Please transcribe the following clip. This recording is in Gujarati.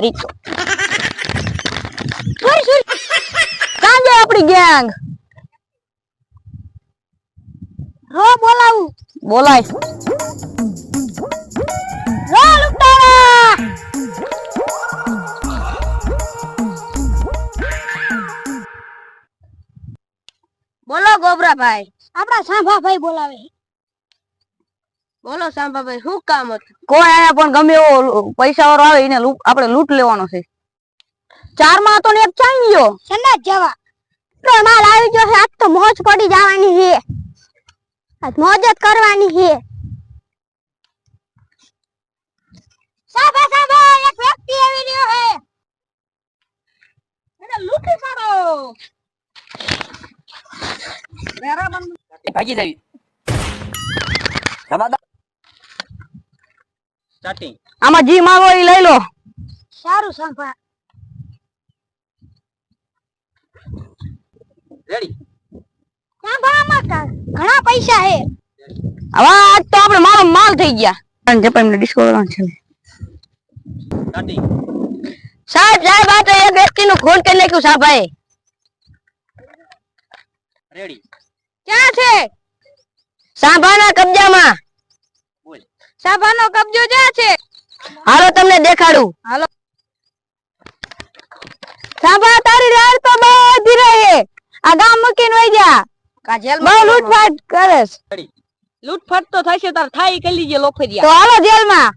મારી તો કાં જાય આપણી ગેંગ હો બોલાવું બોલાય રો લુટારા બોલો ગોબરાભાઈ આપડા સાંભાભાઈ બોલાવે બોલો સાંભાભાઈ શું કામ હતું કોઈ આયા પણ ગમે એવો પૈસા વાળો આવે એને આપણે લૂંટ લેવાનો છે 4 માં તો ને એક ચાઈ ગયો સંડા જવા તો માલ આવી ગયો છે આજ તો મોજ પડી જવાની છે આજ મોજ જ કરવાની છે સાબા સાબા એક વ્યક્તિ આવી રહ્યો છે એને લૂંટી મારો બરાબર ભાગી જાવી સ્ટાર્ટિંગ આમાં જી માંગો ઈ લઈ લો સારું સાંભા રેડી સાંભામાં ઘણા પૈસા છે હવે આજ તો આપણે મારો માલ થઈ ગયા જે પણ ડિસ્કો કરવાનો છે સ્ટાર્ટિંગ સાહેબ આ તો એક વ્યક્તિનું ખૂન કરી નાખ્યું સાહેબ રેડી ક્યાં છે સાંભાના કબજામાં બોલ સાંભાનો કબજો ક્યાં છે હાલો તમને દેખાડું હાલો સાંભા તારી રાડ તો બધી રહે આ ગામ મૂકીને વઈ જા કા જેલમાં લૂંટફાટ કરેસ લૂંટફાટ તો થશે તાર થાય કરી લીજે લોફરિયા તો હાલો જેલમાં